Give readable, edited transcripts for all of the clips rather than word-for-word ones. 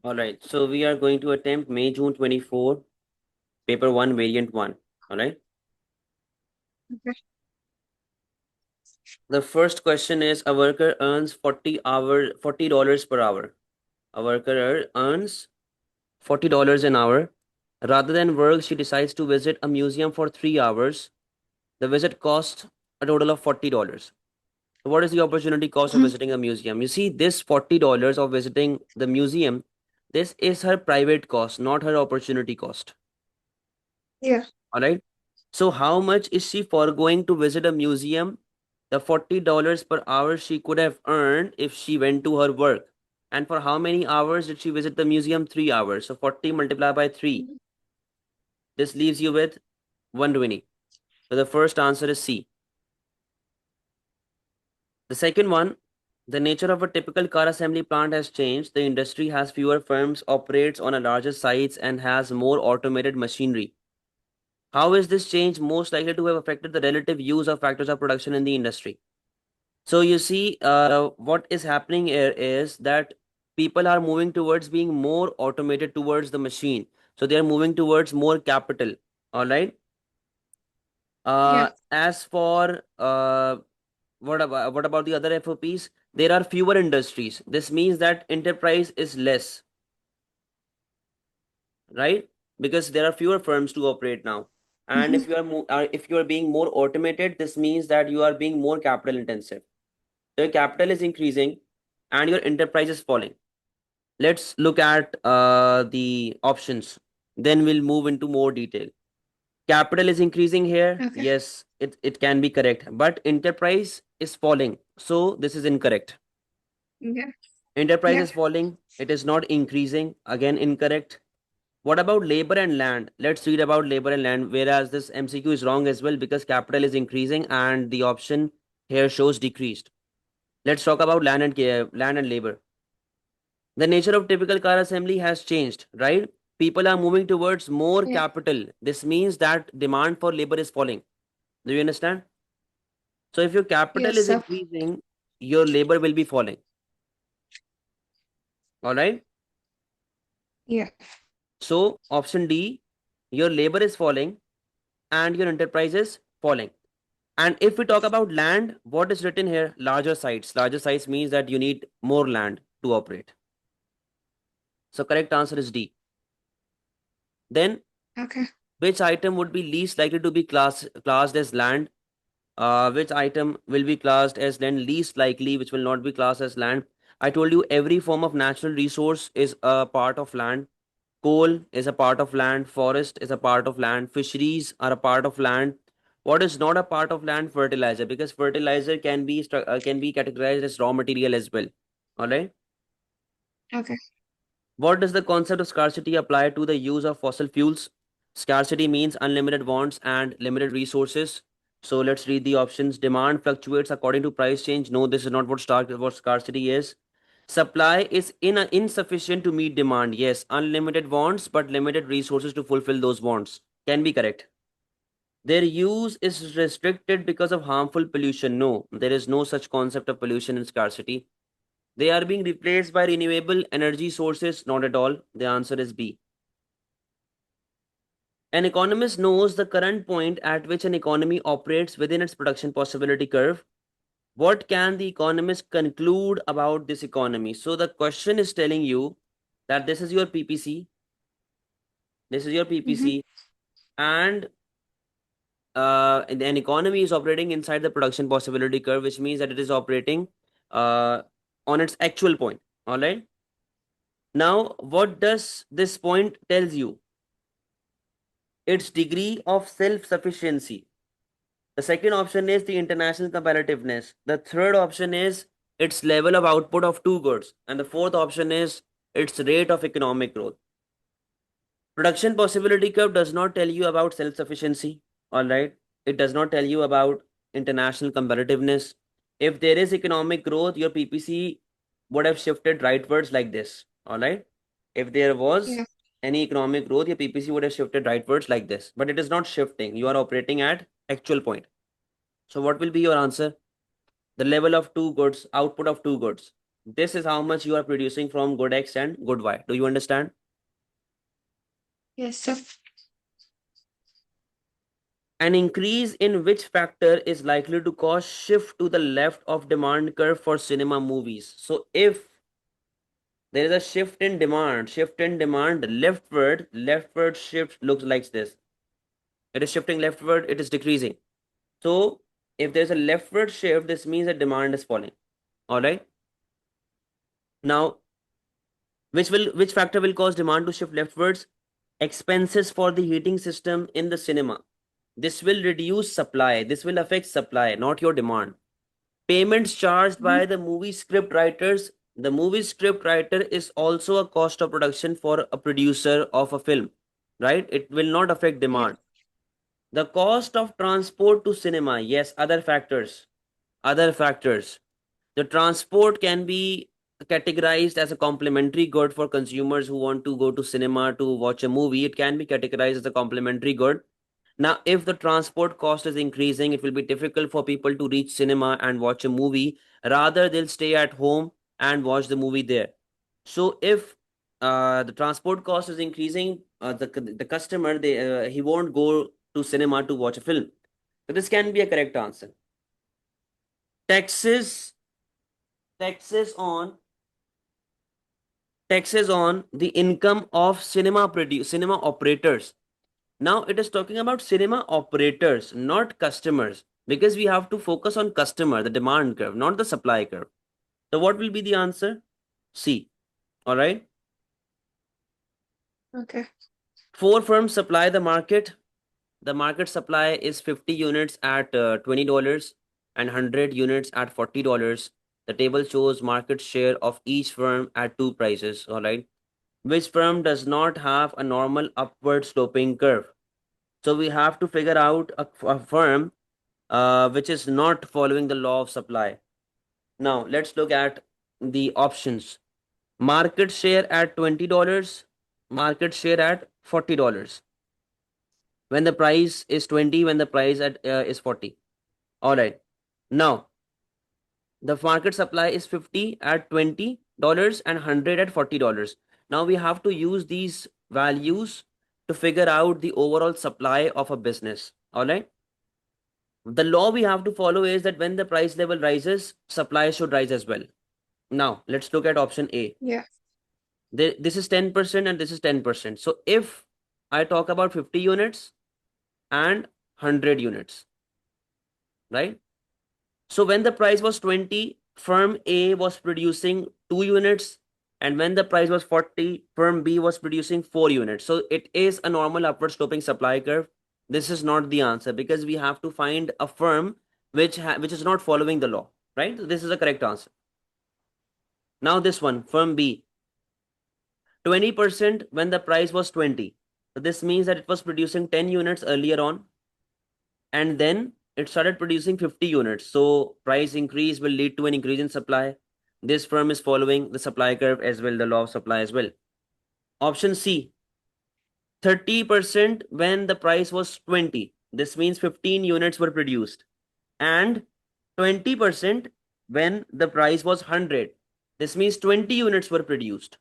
All right. So we are going to attempt May, June 24, paper 1, variant 1. All right. Okay. The first question is a worker earns $40 per hour. A worker earns $40 an hour. Rather than work, she decides to visit a museum for 3 hours. The visit costs a total of $40. What is the opportunity cost of Mhm. visiting a museum? You see, this $40 of visiting the museum, this is her private cost, not her opportunity cost. Yeah. All right. So, how much is she foregoing to visit a museum? The $40 per hour she could have earned if she went to her work. And for how many hours did she visit the museum? 3 hours. So, 40 multiplied by 3. Mhm. This leaves you with 120. So, the first answer is C. The second one, the nature of a typical car assembly plant has changed. The industry has fewer firms, operates on a larger sites, and has more automated machinery. How is this change most likely to have affected the relative use of factors of production in the industry? So you see, what is happening here is that people are moving towards being more automated towards the machine. So they are moving towards more capital. All right. Yeah. As for what about the other FOPs? There are fewer industries. This means that enterprise is less, right? Because there are fewer firms to operate now. And Mhm. if you are being more automated, this means that you are being more capital intensive. So your capital is increasing and your enterprise is falling. Let's look at the options. Then we'll move into more detail. Capital is increasing here. Okay. Yes, it can be correct. But enterprise is falling. So this is incorrect. Yeah. Enterprise Yeah. is falling. It is not increasing. Again, incorrect. What about labor and land? Let's read about labor and land. Whereas this MCQ is wrong as well because capital is increasing and the option here shows decreased. Let's talk about land and labor. The nature of typical car assembly has changed, right? People are moving towards more Yeah. capital. This means that demand for labor is falling. Do you understand? So if your capital Yes, is sir. increasing, your labor will be falling. All right. Yeah. So option D, your labor is falling and your enterprise is falling. And if we talk about land, what is written here? Larger sites. Larger sites means that you need more land to operate. So correct answer is D. Then Okay. which item would be least likely to be classed as land? Which item will be classed as land? Least likely, which will not be classed as land. I told you every form of natural resource is a part of land. Coal is a part of land. Forest is a part of land. Fisheries are a part of land. What is not a part of land? Fertilizer, because fertilizer can be categorized as raw material as well. All right. Okay. What does the concept of scarcity apply to the use of fossil fuels? Scarcity means unlimited wants and limited resources. So let's read the options. Demand fluctuates according to price change. No, this is not what scarcity is. Supply is insufficient to meet demand. Yes, unlimited wants but limited resources to fulfill those wants. Can be correct. Their use is restricted because of harmful pollution. No, there is no such concept of pollution in scarcity. They are being replaced by renewable energy sources. Not at all. The answer is B. An economist knows the current point at which an economy operates within its production possibility curve. What can the economist conclude about this economy? So the question is telling you that this is your PPC, this is your Mhm. PPC, and an economy is operating inside the production possibility curve, which means that it is operating uh, on its actual point. All right. Now, what does this point tells you? Its degree of self-sufficiency. The second option is the international competitiveness. The third option is its level of output of two goods. And the fourth option is its rate of economic growth. Production possibility curve does not tell you about self sufficiency. All right. It does not tell you about international competitiveness. If there is economic growth, your PPC would have shifted rightwards like this. All right. If there was Yeah. any economic growth, your PPC would have shifted rightwards like this. But it is not shifting. You are operating at actual point. So what will be your answer? The level of two goods, output of two goods. This is how much you are producing from good X and good Y. Do you understand? Yes, sir. An increase in which factor is likely to cause shift to the left of demand curve for cinema movies? So if there is a shift in demand, leftward shift looks like this. It is shifting leftward, it is decreasing. So if there's a leftward shift, this means that demand is falling. All right. Now, which factor will cause demand to shift leftwards? Expenses for the heating system in the cinema. This will reduce supply. This will affect supply, not your demand. Payments charged Mhm. by the movie script writers. The movie script writer is also a cost of production for a producer of a film, right? It will not affect Yeah. demand. The cost of transport to cinema. Yes, other factors. Other factors. The transport can be categorized as a complementary good for consumers who want to go to cinema to watch a movie. It can be categorized as a complementary good. Now, if the transport cost is increasing, it will be difficult for people to reach cinema and watch a movie. Rather, they'll stay at home and watch the movie there. So, if the transport cost is increasing, the customer he won't go to cinema to watch a film. So, this can be a correct answer. Taxes, taxes on taxes on the income of cinema operators. Now it is talking about cinema operators, not customers, because we have to focus on customer, the demand curve, not the supply curve. So what will be the answer? C. All right. Okay. Four firms supply the market. The market supply is 50 units at $20 and 100 units at $40. The table shows market share of each firm at two prices. All right. Which firm does not have a normal upward sloping curve? So we have to figure out a firm which is not following the law of supply. Now let's look at the options. Market share at $20, market share at $40. When the price is 20, when the price is 40. All right. Now the market supply is 50 at $20 and 100 at $40. Now we have to use these values to figure out the overall supply of a business. All right. The law we have to follow is that when the price level rises, supply should rise as well. Now let's look at option A. Yeah. This is 10% and this is 10%. So if I talk about 50 units and 100 units, right? So when the price was 20, firm A was producing 2 units, and when the price was 40, firm B was producing 4 units. So it is a normal upward sloping supply curve. This is not the answer because we have to find a firm which is not following the law, right? This is a correct answer. Now this one, firm B, 20% when the price was 20. So this means that it was producing 10 units earlier on, and then it started producing 50 units. So price increase will lead to an increase in supply. This firm is following the supply curve as well, the law of supply as well. Option C, 30% when the price was 20. This means 15 units were produced. And 20% when the price was 100. This means 20 units were produced.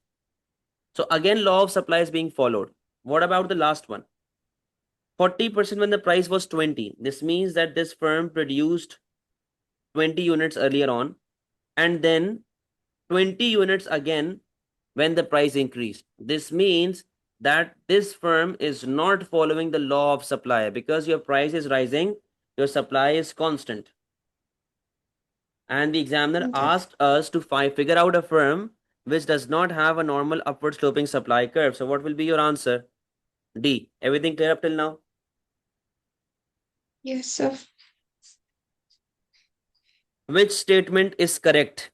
So again, law of supply is being followed. What about the last one? 40% when the price was 20. This means that this firm produced 20 units earlier on, and then 20 units again when the price increased. This means that this firm is not following the law of supply because your price is rising, your supply is constant. And the examiner Okay. asked us to figure out a firm which does not have a normal upward sloping supply curve. So what will be your answer? D. Everything clear up till now? Yes, sir. Which statement is correct?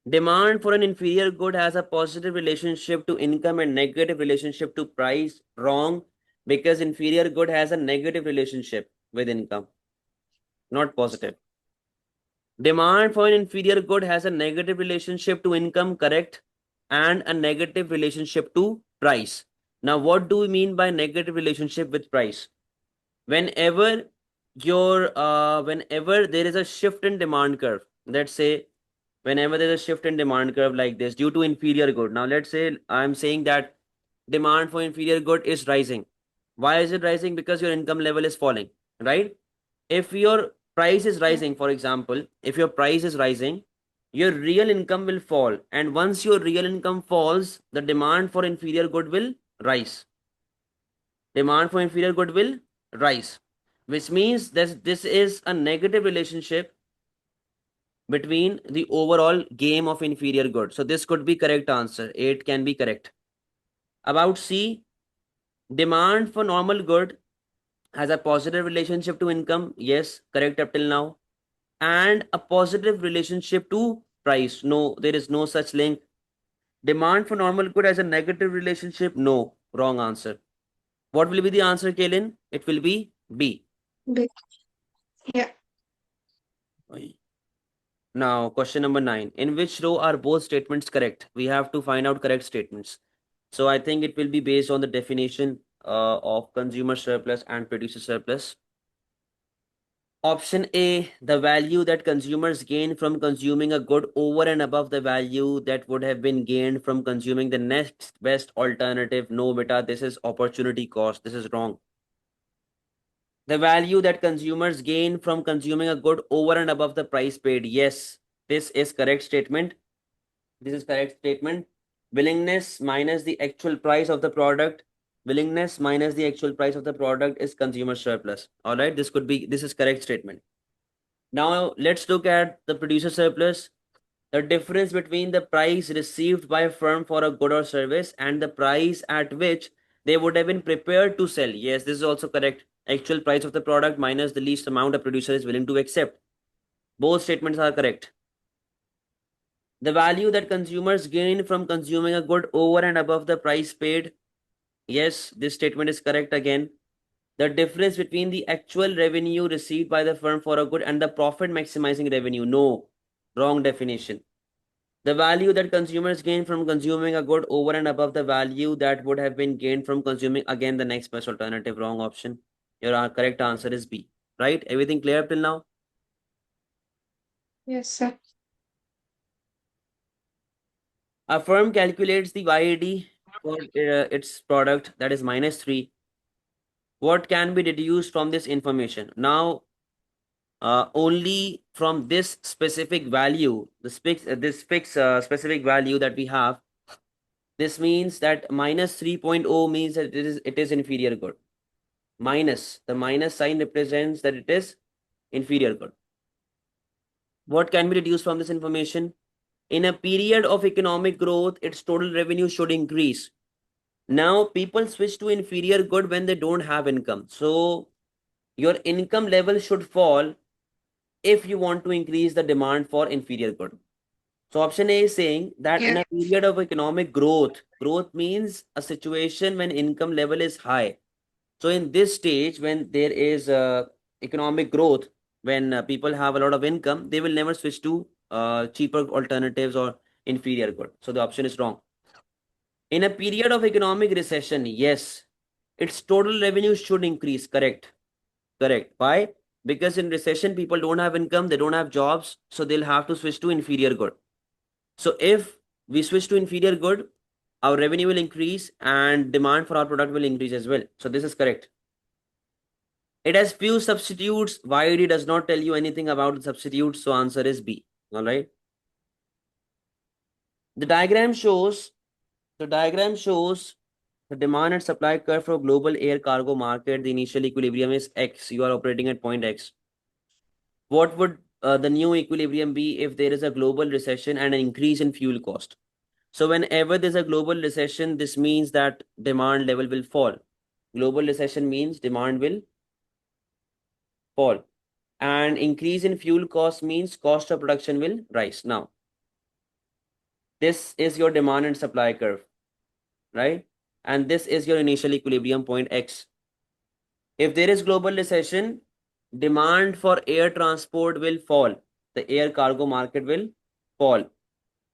Demand for an inferior good has a positive relationship to income and negative relationship to price. Wrong, because inferior good has a negative relationship with income, not positive. Demand for an inferior good has a negative relationship to income, correct, and a negative relationship to price. Now, what do we mean by negative relationship with price? Whenever there is a shift in demand curve, let's say whenever there's a shift in demand curve like this due to inferior good. Now let's say I'm saying that demand for inferior good is rising. Why is it rising? Because your income level is falling, right? If your price is Yeah. rising, for example, if your price is rising, your real income will fall. And once your real income falls, the demand for inferior good will rise. Demand for inferior good will rise, which means that this is a negative relationship between the overall game of inferior good. So this could be correct answer. 8 can be correct. About C, demand for normal good has a positive relationship to income. Yes, correct up till now. And a positive relationship to price. No, there is no such link. Demand for normal good has a negative relationship. No, wrong answer. What will be the answer, Kaylin? It will be B. B. Yeah. Now, question number 9. In which row are both statements correct? We have to find out correct statements. So I think it will be based on the definition of consumer surplus and producer surplus. Option A, the value that consumers gain from consuming a good over and above the value that would have been gained from consuming the next best alternative. No, beta, this is opportunity cost. This is wrong. The value that consumers gain from consuming a good over and above the price paid. Yes, this is correct statement. This is correct statement. Willingness minus the actual price of the product. Willingness minus the actual price of the product is consumer surplus. All right, this is correct statement. Now let's look at the producer surplus. The difference between the price received by a firm for a good or service and the price at which they would have been prepared to sell. Yes, this is also correct. Actual price of the product minus the least amount a producer is willing to accept. Both statements are correct. The value that consumers gain from consuming a good over and above the price paid. Yes, this statement is correct again. The difference between the actual revenue received by the firm for a good and the profit maximizing revenue. No, wrong definition. The value that consumers gain from consuming a good over and above the value that would have been gained from consuming, again, the next best alternative. Wrong option. Your correct answer is B. Right? Everything clear up till now? Yes, sir. A firm calculates the YAD for its product, that is -3. What can be deduced from this information? Now, only from this specific value, this fixed specific value that we have, this means that -3.0 means that it is inferior good. Minus, the minus sign represents that it is inferior good. What can be deduced from this information? In a period of economic growth, its total revenue should increase. Now, people switch to inferior good when they don't have income. So, your income level should fall if you want to increase the demand for inferior good. So, option A is saying that in Yeah. a period of economic growth means a situation when income level is high. So, in this stage, when there is economic growth, when people have a lot of income, they will never switch to cheaper alternatives or inferior good. So, the option is wrong. In a period of economic recession, yes, its total revenue should increase. Correct. Correct. Why? Because in recession, people don't have income, they don't have jobs, so they'll have to switch to inferior good. So if we switch to inferior good, our revenue will increase and demand for our product will increase as well. So this is correct. It has few substitutes. YED does not tell you anything about the substitutes, so answer is B. All right. The diagram shows the demand and supply curve for global air cargo market. The initial equilibrium is X. You are operating at point X. What would the new equilibrium be if there is a global recession and an increase in fuel cost? So whenever there's a global recession, this means that demand level will fall. Global recession means demand will fall. And increase in fuel cost means cost of production will rise. Now, this is your demand and supply curve, right? And this is your initial equilibrium point X. If there is global recession, demand for air transport will fall. The air cargo market will fall.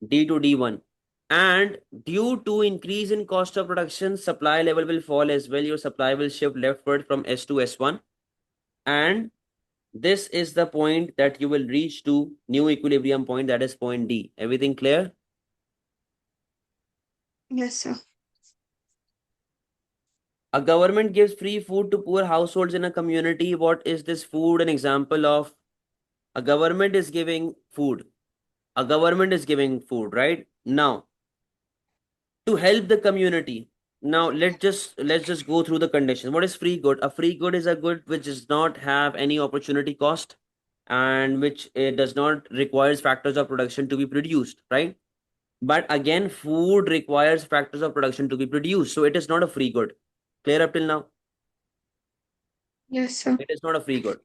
D to D1. And due to increase in cost of production, supply level will fall as well. Your supply will shift leftward from S to S1. And This is the point that you will reach to new equilibrium point, that is point D. Everything clear? Yes, sir. A government gives free food to poor households in a community. What is this food an example of? A government is giving food. A government is giving food, right? Now, to help the community. Now let's just go through the conditions. What is free good? A free good is a good which does not have any opportunity cost and which does not requires factors of production to be produced, right? But again, food requires factors of production to be produced, so it is not a free good. Clear up till now? Yes, sir. It is not a free good.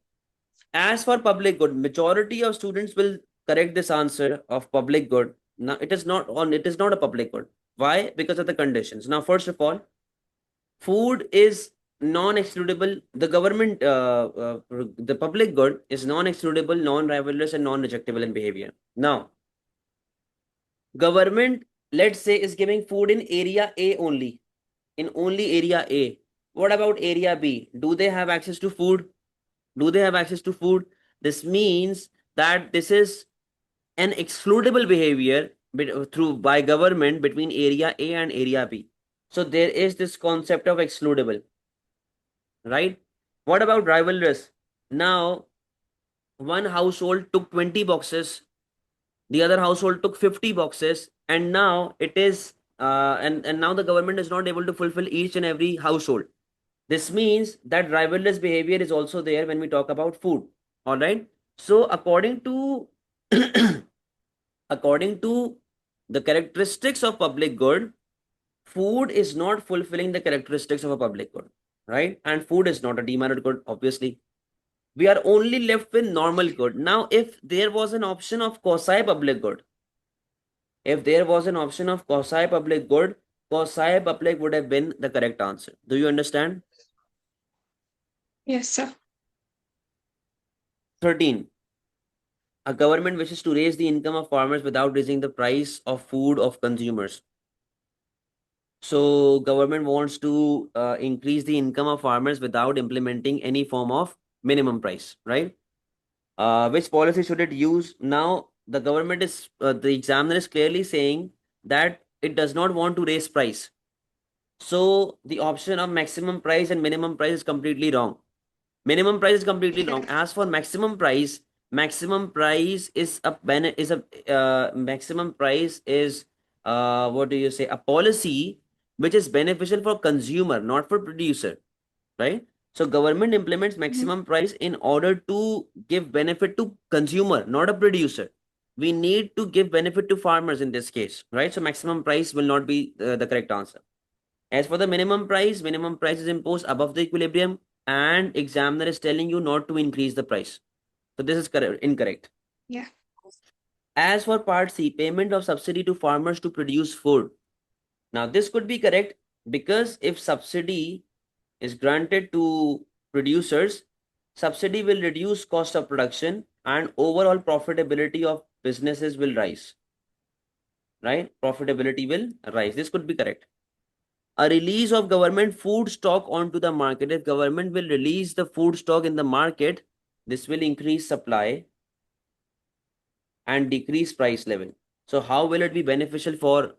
As for public good, majority of students will correct this answer of public good. Now it is not on. It is not a public good. Why? Because of the conditions. Now, first of all, food is non-excludable. The government, the public good is non-excludable, non-rivalrous, and non-rejectable in behavior. Now, government, let's say, is giving food in area A only, in only area A. What about area B? Do they have access to food? Do they have access to food? This means that this is an excludable behavior through by government between area A and area B. So there is this concept of excludable, right? What about rivalrous? Now, one household took 20 boxes, the other household took 50 boxes, and now it is and now the government is not able to fulfill each and every household. This means that rivalrous behavior is also there when we talk about food. All right. So according to according to the characteristics of public good, food is not fulfilling the characteristics of a public good, right? And food is not a demerit good, obviously. We are only left with normal good. Now, if there was an option of quasi public good, if there was an option of quasi public good, quasi public would have been the correct answer. Do you understand? Yes, sir. 13. A government wishes to raise the income of farmers without raising the price of food of consumers. So government wants to increase the income of farmers without implementing any form of minimum price, right? Which policy should it use? Now the government is the examiner is clearly saying that it does not want to raise price. So the option of maximum price and minimum price is completely wrong. Minimum price is completely wrong. As for maximum price is a maximum price is what do you say? A policy which is beneficial for consumer, not for producer, right? So government implements maximum price in order to give benefit to consumer, not a producer. We need to give benefit to farmers in this case, right? So maximum price will not be the correct answer. As for the minimum price is imposed above the equilibrium and examiner is telling you not to increase the price. So this is correct, incorrect. Yeah. As for part C, payment of subsidy to farmers to produce food. Now this could be correct because if subsidy is granted to producers, subsidy will reduce cost of production and overall profitability of businesses will rise, right? Profitability will rise. This could be correct. A release of government food stock onto the market. If government will release the food stock in the market, this will increase supply and decrease price level. So how will it be beneficial for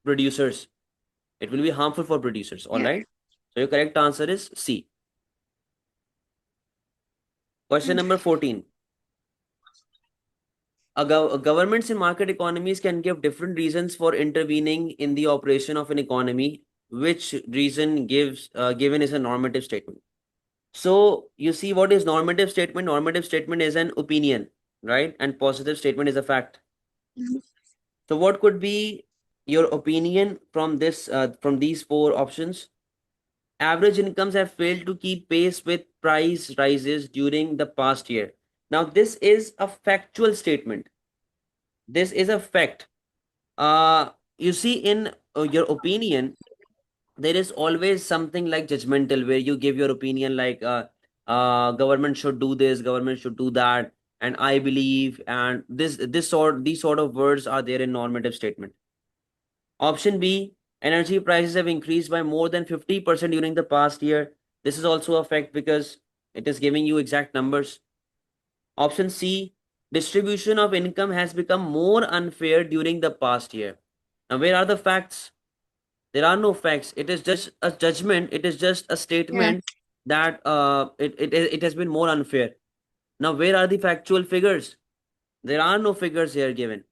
producers? It will be harmful for producers. All Yeah. right. So your correct answer is C. Question number 14. Governments in market economies can give different reasons for intervening in the operation of an economy. Which reason given is a normative statement? So you see what is normative statement? Normative statement is an opinion, right? And positive statement is a fact. Mhm. So what could be your opinion from this from these four options? Average incomes have failed to keep pace with price rises during the past year. Now this is a factual statement. This is a fact. You see in your opinion, there is always something like judgmental where you give your opinion like government should do this, government should do that, and I believe, and these sort of words are there in normative statement. Option B, energy prices have increased by more than 50% during the past year. This is also a fact because it is giving you exact numbers. Option C, distribution of income has become more unfair during the past year. Now, where are the facts? There are no facts. It is just a judgment. It is just a Yeah. statement that it has been more unfair. Now, where are the factual figures? There are no figures here given.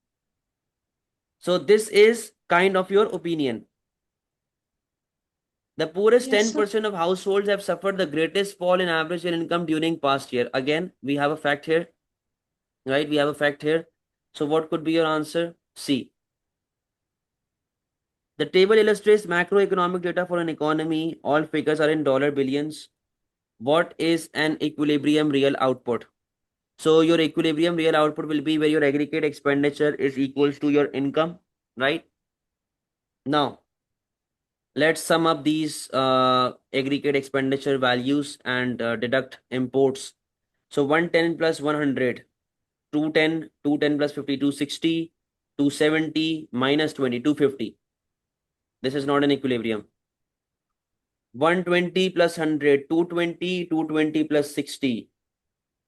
So this is kind of your opinion. The poorest Yes, sir. 10% of households have suffered the greatest fall in average income during past year. Again, we have a fact here, right? We have a fact here. So what could be your answer? C. The table illustrates macroeconomic data for an economy. All figures are in dollar billions. What is an equilibrium real output? So your equilibrium real output will be where your aggregate expenditure is equals to your income, right? Now, let's sum up these aggregate expenditure values and deduct imports. So 110 plus 100, 210, 210 plus 50, 260, 270 minus 20, 250. This is not an equilibrium. 120 plus 100, 220, 220 plus 60,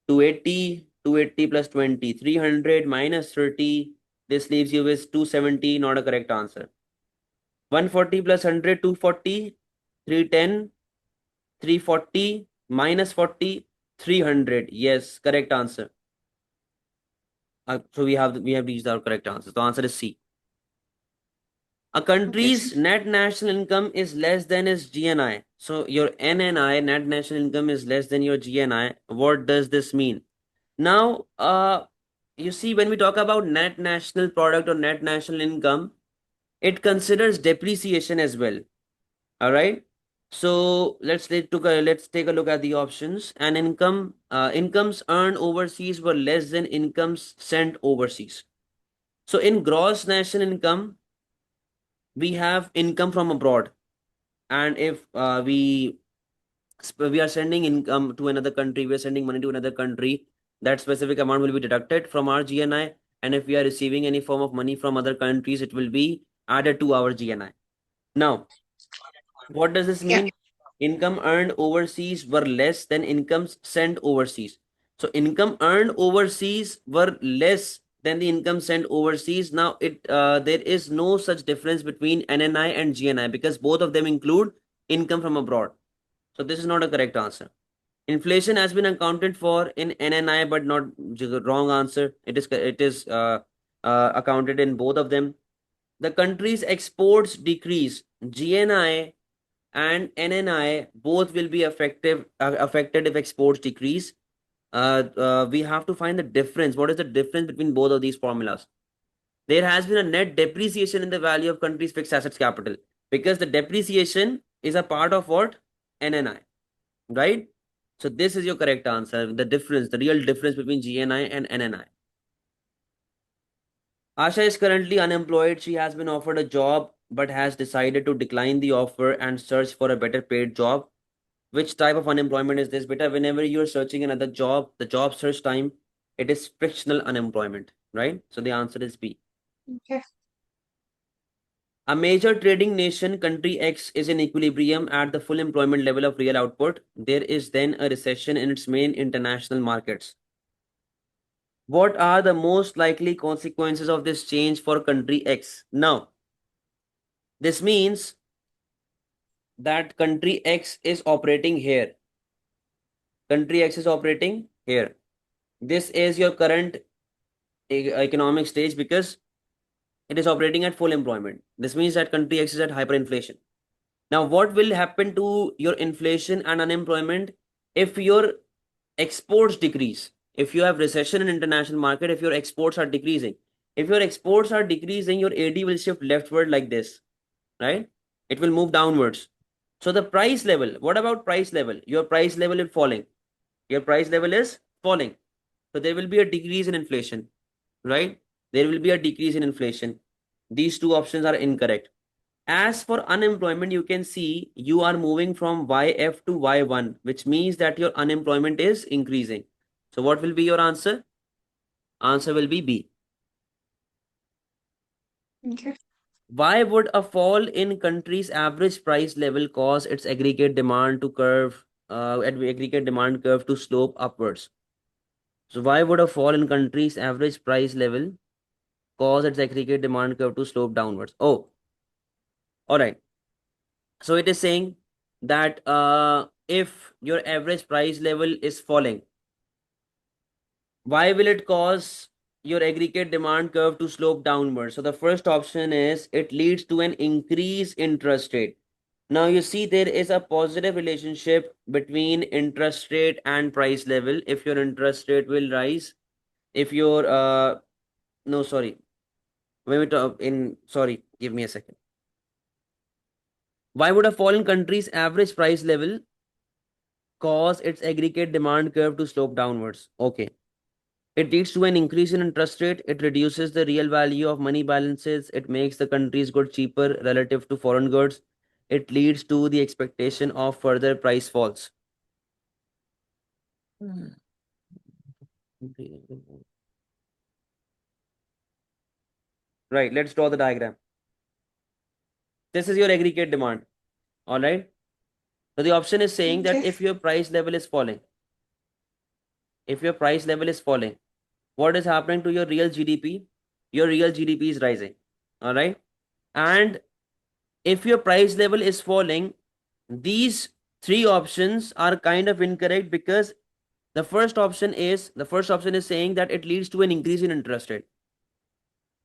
280, 280 plus 20, 300 minus 30. This leaves you with 270, not a correct answer. 140 plus 100, 240, 310, 340 minus 40, 300. Yes, correct answer. So we have reached our correct answer. The answer is C. A country's sir. net national income is less than its GNI. So your NNI, net national income, is less than your GNI. What does this mean? Now, you see, when we talk about net national product or net national income, it considers depreciation as well. All right. So let's take a look at the options. And incomes earned overseas were less than incomes sent overseas. So in gross national income, we have income from abroad, and if we are sending income to another country, we are sending money to another country, that specific amount will be deducted from our GNI. And if we are receiving any form of money from other countries, it will be added to our GNI. Now, what does this Yeah. mean? Income earned overseas were less than incomes sent overseas. So income earned overseas were less than the income sent overseas. Now there is no such difference between NNI and GNI because both of them include income from abroad. So this is not a correct answer. Inflation has been accounted for in NNI, but not wrong answer. It is accounted in both of them. The country's exports decrease. GNI and NNI both will be affected if exports decrease. We have to find the difference. What is the difference between both of these formulas? There has been a net depreciation in the value of country's fixed assets capital because the depreciation is a part of what? NNI, right? So this is your correct answer. The real difference between GNI and NNI. Asha is currently unemployed. She has been offered a job but has decided to decline the offer and search for a better paid job. Which type of unemployment is this? Beta, whenever you're searching another job, the job search time, it is frictional unemployment, right? So the answer is B. Okay. A major trading nation, country X, is in equilibrium at the full employment level of real output. There is then a recession in its main international markets. What are the most likely consequences of this change for country X? Now, this means that country X is operating here. Country X is operating here. This is your current economic stage because it is operating at full employment. This means that country X is at hyperinflation. Now, what will happen to your inflation and unemployment if your exports decrease? If you have recession in international market, if your exports are decreasing, if your exports are decreasing, your AD will shift leftward like this, right? It will move downwards. So the price level, what about price level? Your price level is falling. Your price level is falling. So there will be a decrease in inflation, right? There will be a decrease in inflation. These two options are incorrect. As for unemployment, you can see you are moving from YF to Y1, which means that your unemployment is increasing. So what will be your answer? Answer will be B. Okay. Why would a fall in country's average price level cause its aggregate demand curve to slope upwards? So why would a fall in country's average price level cause its aggregate demand curve to slope downwards? Oh, all right. So it is saying that if your average price level is falling, why will it cause your aggregate demand curve to slope downwards? So the first option is it leads to an increase in interest rate. Now you see there is a positive relationship between interest rate and price level. If your interest rate will rise, if your no sorry, when we talk in sorry, give me a second. Why would a fall in country's average price level cause its aggregate demand curve to slope downwards? Okay. It leads to an increase in interest rate. It reduces the real value of money balances. It makes the country's goods cheaper relative to foreign goods. It leads to the expectation of further price falls. Right, let's draw the diagram. This is your aggregate demand. All right. So the option is saying that Okay. if your price level is falling, what is happening to your real GDP? Your real GDP is rising. All right. And if your price level is falling, these three options are kind of incorrect because the first option is saying that it leads to an increase in interest rate.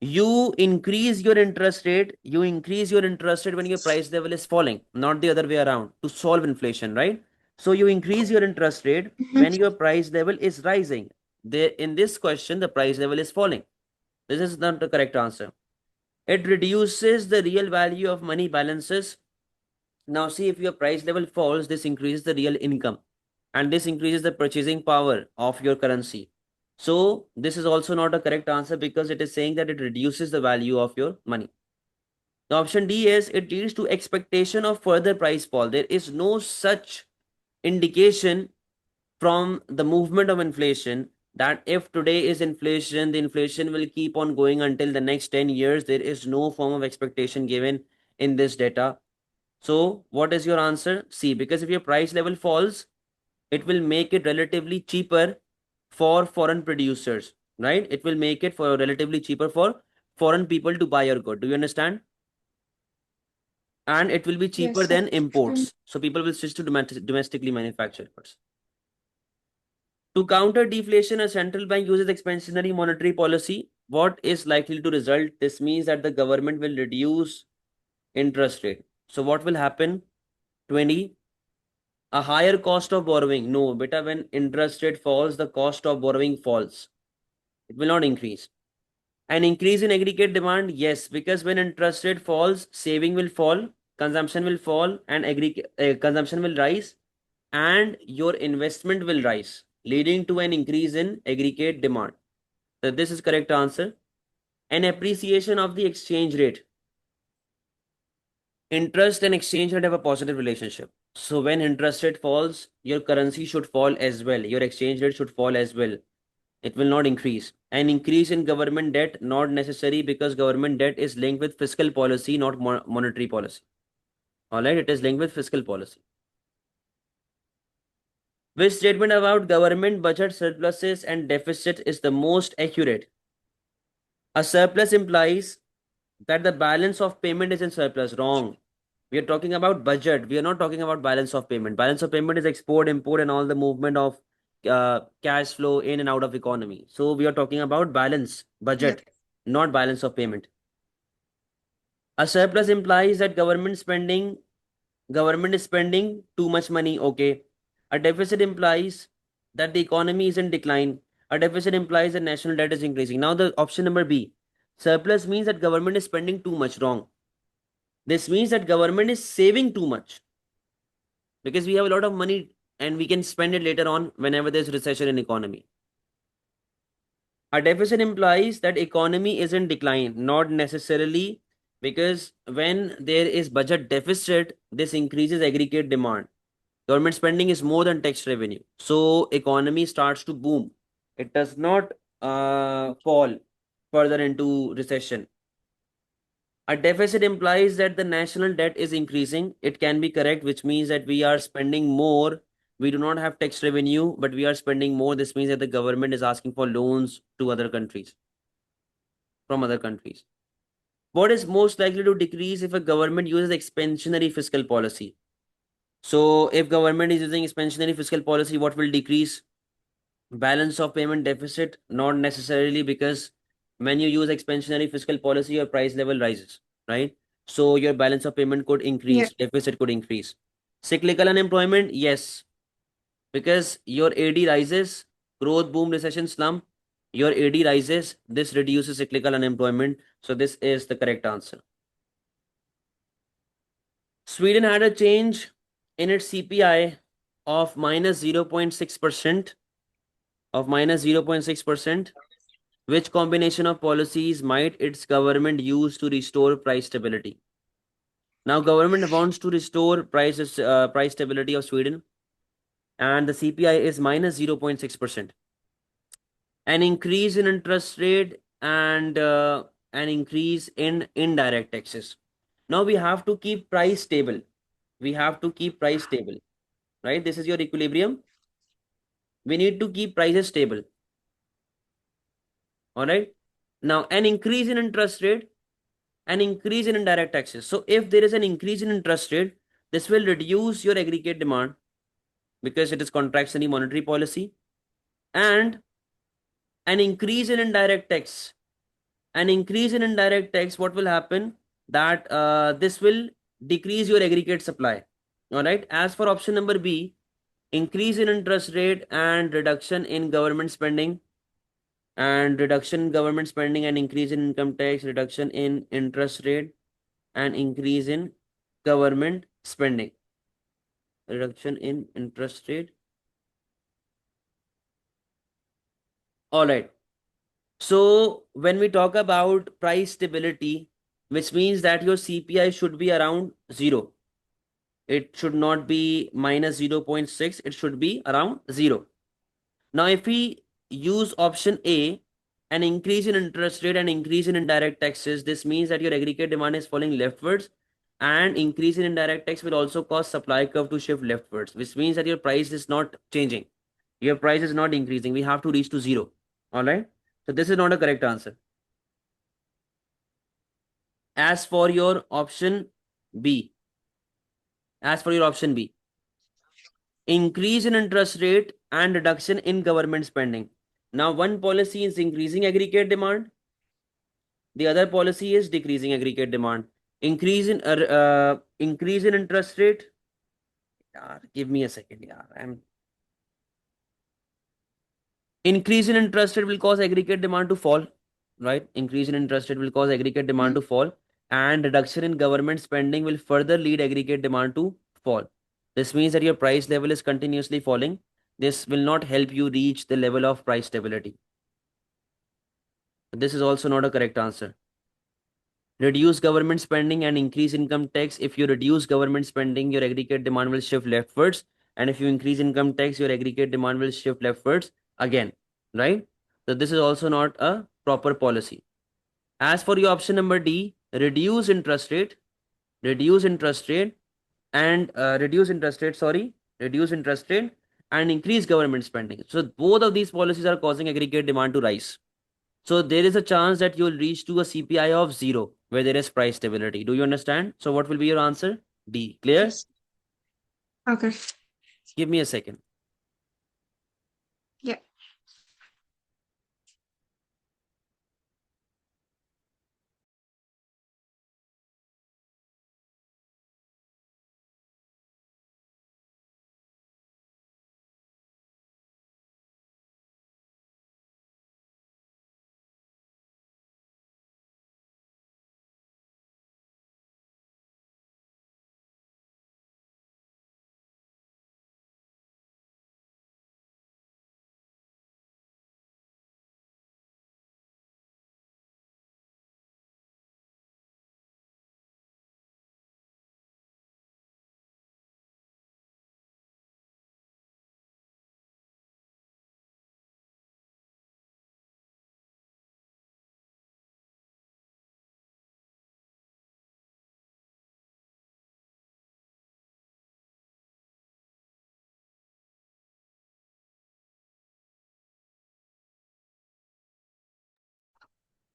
You increase your interest rate when your price level is falling, not the other way around, to solve inflation, right? So you increase your interest rate Mhm. when your price level is rising. There in this question the price level is falling. This is not the correct answer. It reduces the real value of money balances. Now see, if your price level falls, this increases the real income and this increases the purchasing power of your currency. So this is also not a correct answer because it is saying that it reduces the value of your money. The option D is it leads to expectation of further price fall. There is no such indication from the movement of inflation that if today is inflation, the inflation will keep on going until the next 10 years. There is no form of expectation given in this data. So what is your answer? C. Because if your price level falls, it will make it relatively cheaper for foreign producers, right? It will make it for relatively cheaper for foreign people to buy your good. Do you understand? And it will be cheaper Yes, sir. than imports. So people will switch to domestically manufactured goods. To counter deflation, a central bank uses expansionary monetary policy. What is likely to result? This means that the government will reduce interest rate. So what will happen? 20. A higher cost of borrowing. No, beta, when interest rate falls, the cost of borrowing falls. It will not increase. An increase in aggregate demand, yes, because when interest rate falls, saving will fall, consumption will fall, and consumption will rise, and your investment will rise, leading to an increase in aggregate demand. So this is correct answer. An appreciation of the exchange rate. Interest and exchange rate have a positive relationship. So when interest rate falls, your currency should fall as well. Your exchange rate should fall as well. It will not increase. An increase in government debt, not necessary because government debt is linked with fiscal policy, not monetary policy. All right, it is linked with fiscal policy. Which statement about government budget surpluses and deficit is the most accurate? A surplus implies that the balance of payment is in surplus. Wrong. We are talking about budget. We are not talking about balance of payment. Balance of payment is export, import, and all the movement of cash flow in and out of economy. So we are talking about balance, Yeah. budget, not balance of payment. A surplus implies that government is spending too much money. Okay. A deficit implies that the economy is in decline. A deficit implies that national debt is increasing. Now the option number B. Surplus means that government is spending too much. Wrong. This means that government is saving too much because we have a lot of money and we can spend it later on whenever there's recession in economy. A deficit implies that economy is in decline, not necessarily, because when there is budget deficit, this increases aggregate demand. Government spending is more than tax revenue. So economy starts to boom. It does not fall further into recession. A deficit implies that the national debt is increasing. It can be correct, which means that we are spending more We do not have tax revenue, but we are spending more. This means that the government is asking for loans to other countries, from other countries. What is most likely to decrease if a government uses expansionary fiscal policy? So if government is using expansionary fiscal policy, what will decrease? Balance of payment deficit, not necessarily, because when you use expansionary fiscal policy, your price level rises, right? So your balance of payment could Yeah. increase, deficit could increase. Cyclical unemployment, yes, because your AD rises, growth, boom, recession, slump, your AD rises, this reduces cyclical unemployment. So this is the correct answer. Sweden had a change in its CPI of minus 0.6%, of minus 0.6%. Which combination of policies might its government use to restore price stability? Now, government wants to restore price stability of Sweden, and the CPI is minus 0.6%. An increase in interest rate and an increase in indirect taxes. Now we have to keep price stable. We have to keep price stable, right? This is your equilibrium. We need to keep prices stable. All right. Now, an increase in interest rate, an increase in indirect taxes. So if there is an increase in interest rate, this will reduce your aggregate demand because it is contractionary monetary policy, and an increase in indirect tax. An increase in indirect tax, what will happen? That this will decrease your aggregate supply. All right. As for option number B, increase in interest rate and reduction in government spending, and reduction in government spending and increase in income tax, reduction in interest rate and increase in government spending, reduction in interest rate. All right. So when we talk about price stability, which means that your CPI should be around 0. It should not be minus 0.6. It should be around 0. Now, if we use option A, an increase in interest rate and increase in indirect taxes, this means that your aggregate demand is falling leftwards, and increase in indirect tax will also cause supply curve to shift leftwards, which means that your price is not changing. Your price is not increasing. We have to reach to 0. All right. So this is not a correct answer. As for your option B, as for your option B, increase in interest rate and reduction in government spending. Now, one policy is increasing aggregate demand, the other policy is decreasing aggregate demand. Increase in interest rate. Give me a second. Increase in interest rate will cause aggregate demand to fall, right? Increase in interest rate will cause aggregate demand Mm. to fall, and reduction in government spending will further lead aggregate demand to fall. This means that your price level is continuously falling. This will not help you reach the level of price stability. This is also not a correct answer. Reduce government spending and increase income tax. If you reduce government spending, your aggregate demand will shift leftwards. And if you increase income tax, your aggregate demand will shift leftwards again, right? So this is also not a proper policy. As for your option number D, reduce interest rate and reduce interest rate and increase government spending. So both of these policies are causing aggregate demand to rise. So there is a chance that you will reach to a CPI of 0 where there is price stability. Do you understand? So what will be your answer? D. Clear? Yes. Okay. Give me a second. Yeah.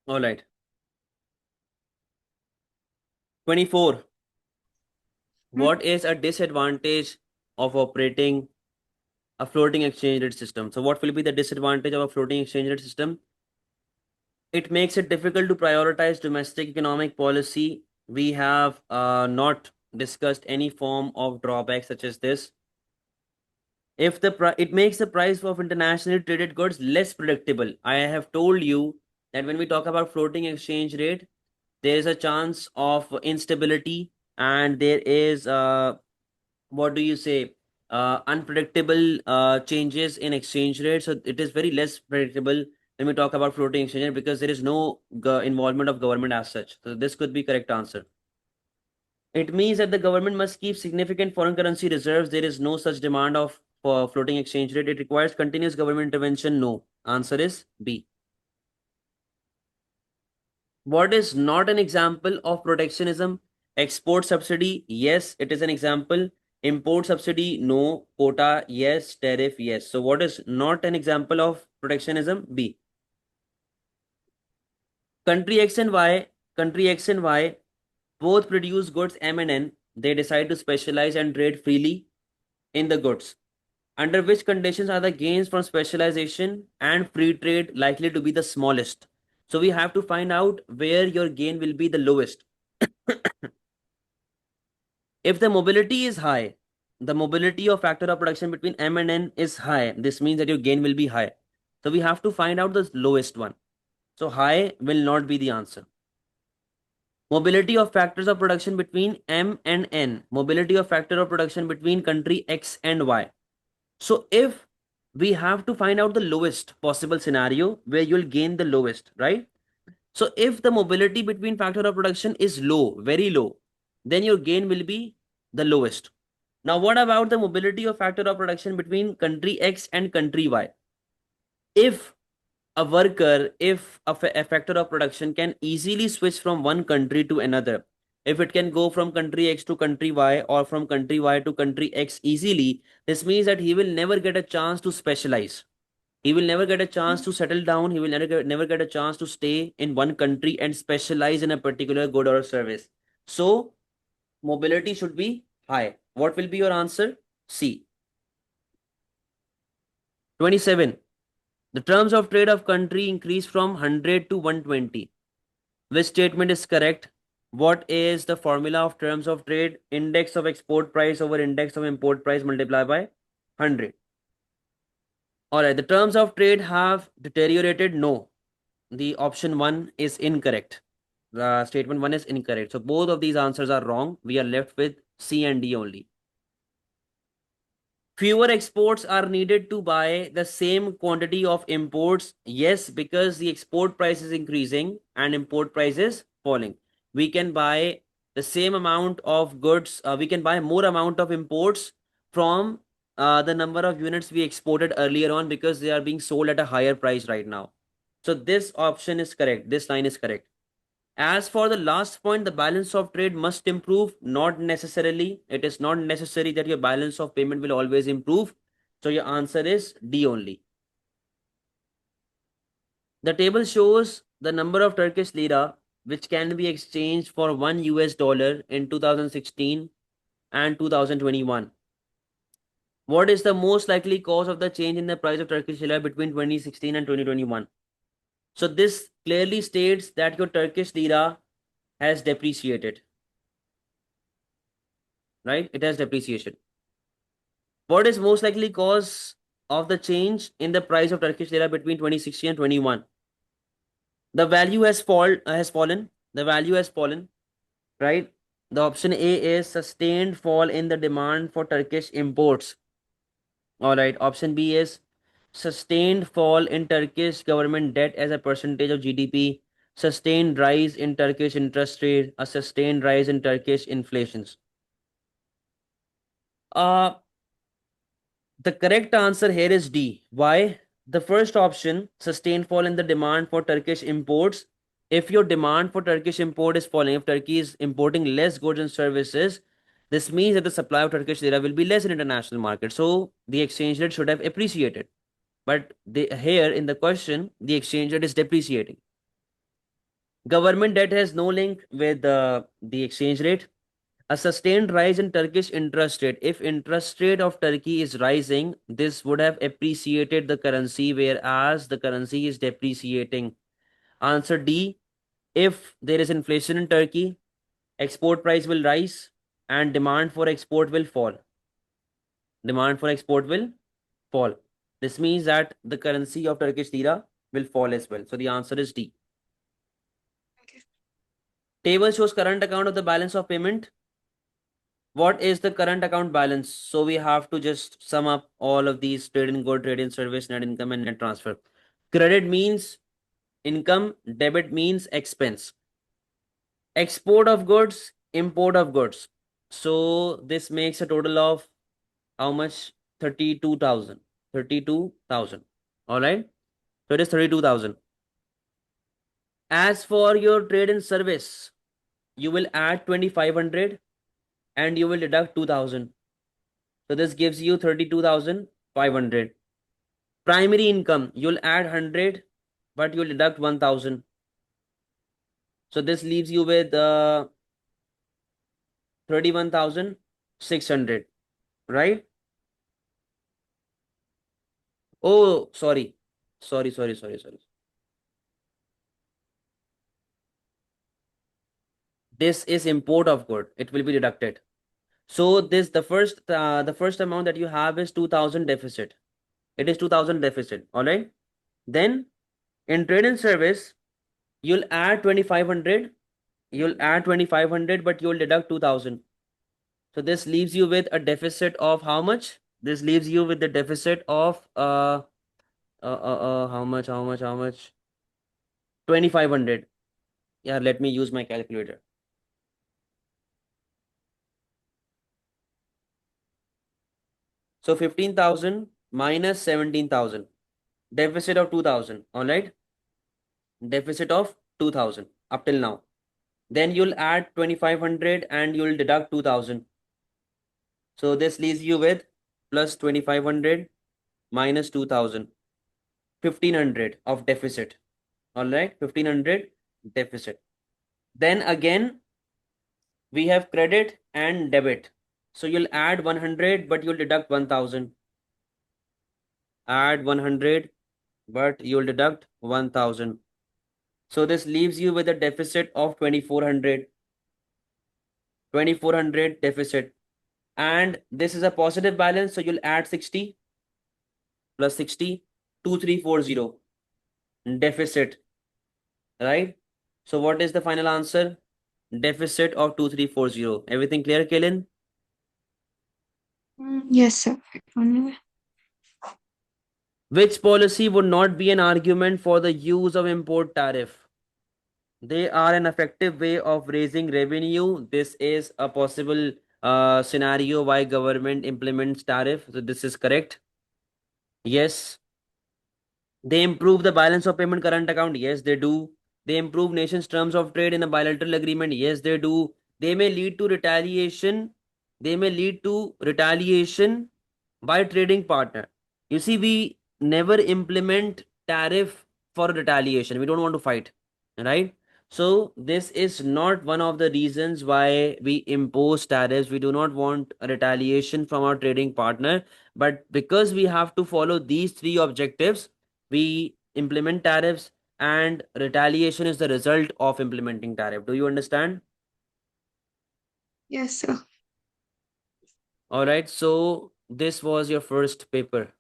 All right. 24. What is a disadvantage of operating a floating exchange rate system? So what will be the disadvantage of a floating exchange rate system? It makes it difficult to prioritize domestic economic policy. We have not discussed any form of drawback such as this. If it makes the price of internationally traded goods less predictable. I have told you that when we talk about floating exchange rate, there is a chance of instability, and there is what do you say, unpredictable changes in exchange rate. So it is very less predictable when we talk about floating exchange rate, because there is no involvement of government as such. So this could be correct answer. It means that the government must keep significant foreign currency reserves. There is no such demand of for floating exchange rate. It requires continuous government intervention. No. Answer is B. What is not an example of protectionism? Export subsidy, yes, it is an example. Import subsidy, no. Quota, yes. Tariff, yes. So what is not an example of protectionism? B. Country X and Y, country X and Y both produce goods M and N. They decide to specialize and trade freely in the goods. Under which conditions are the gains from specialization and free trade likely to be the smallest? So we have to find out where your gain will be the lowest. If the mobility is high, the mobility of factor of production between M and N is high. This means that your gain will be high. So we have to find out the lowest one. So high will not be the answer. Mobility of factors of production between M and N. Mobility of factor of production between country X and Y. So if we have to find out the lowest possible scenario where you'll gain the lowest, right? So if the mobility between factor of production is low, very low, then your gain will be the lowest. Now, what about the mobility of factor of production between country X and country Y? If a worker, if a factor of production can easily switch from one country to another, if it can go from country X to country Y or from country Y to country X easily, this means that he will never get a chance to specialize. He will never get a chance to settle down. He will never get a chance to stay in one country and specialize in a particular good or service. So, mobility should be high. What will be your answer? C. 27. The terms of trade of country increase from 100 to 120. Which statement is correct? What is the formula of terms of trade? Index of export price over index of import price multiplied by 100. All right, the terms of trade have deteriorated. No, the option 1 is incorrect. The statement 1 is incorrect. So both of these answers are wrong. We are left with C and D only. Fewer exports are needed to buy the same quantity of imports. Yes, because the export price is increasing and import price is falling. We can buy the same amount of goods. We can buy more amount of imports from the number of units we exported earlier on, because they are being sold at a higher price right now. So this option is correct. This line is correct. As for the last point, the balance of trade must improve. Not necessarily. It is not necessary that your balance of payment will always improve. So your answer is D only. The table shows the number of Turkish lira which can be exchanged for $1 in 2016 and 2021. What is the most likely cause of the change in the price of Turkish lira between 2016 and 2021? So this clearly states that your Turkish lira has depreciated, right? It has depreciation. What is most likely cause of the change in the price of Turkish lira between 2016 and 21? The value has fallen. The value has fallen, right? The option A is sustained fall in the demand for Turkish imports. All right. Option B is sustained fall in Turkish government debt as a percentage of GDP, sustained rise in Turkish interest rate, a sustained rise in Turkish inflations. Uh, The correct answer here is D. Why? The first option, sustained fall in the demand for Turkish imports. If your demand for Turkish import is falling, if Turkey is importing less goods and services, this means that the supply of Turkish lira will be less in international market. So the exchange rate should have appreciated. But here in the question, the exchange rate is depreciating. Government debt has no link with the exchange rate. A sustained rise in Turkish interest rate. If interest rate of Turkey is rising, this would have appreciated the currency, whereas the currency is depreciating. Answer D. If there is inflation in Turkey, export price will rise and demand for export will fall. Demand for export will fall. This means that the currency of Turkish lira will fall as well. So the answer is D. Okay. Table shows current account of the balance of payment. What is the current account balance? So we have to just sum up all of these: trade in good, trade in service, net income, and net transfer. Credit means income, debit means expense. Export of goods, import of goods. So this makes a total of how much? 32,000. 32,000. All right. So it is 32,000. As for your trade in service, you will add 2,500 and you will deduct 2,000. So this gives you 32,500. Primary income, you'll add 100, but you'll deduct 1,000. So this leaves you with 31,600, right? Oh, sorry. Sorry. This is import of good. It will be deducted. So this the first amount that you have is 2,000 deficit. It is 2,000 deficit. All right. Then in trade and service, you'll add 2,500. You'll add 2,500, but you'll deduct 2,000. So this leaves you with a deficit of how much? This leaves you with the deficit of how much? 2,500. Yeah, let me use my calculator. So 15,000 minus 17,000. Deficit of 2,000. All right. Deficit of 2,000 up till now. Then you'll add 2,500 and you'll deduct 2,000. So this leaves you with plus 2,500 minus 2,000. 1,500 of deficit. All right. 1,500 deficit. Then again, we have credit and debit. So you'll add 100, but you'll deduct 1,000. Add 100, but you'll deduct 1,000. So this leaves you with a deficit of 2,400. 2,400 deficit. And this is a positive balance. So you'll add 60 plus 60, 2,340 deficit, right? So what is the final answer? Deficit of 2,340. Everything clear, Kaylin? Yes, sir. Which policy would not be an argument for the use of import tariff? They are an effective way of raising revenue. This is a possible scenario why government implements tariff. So this is correct. Yes. They improve the balance of payment current account. Yes, they do. They improve nations' terms of trade in a bilateral agreement. Yes, they do. They may lead to retaliation. They may lead to retaliation by trading partner. You see, we never implement tariff for retaliation. We don't want to fight, right? So this is not one of the reasons why we impose tariffs. We do not want a retaliation from our trading partner, but because we have to follow these three objectives, we implement tariffs, and retaliation is the result of implementing tariff. Do you understand? Yes, sir. All right. So this was your first paper.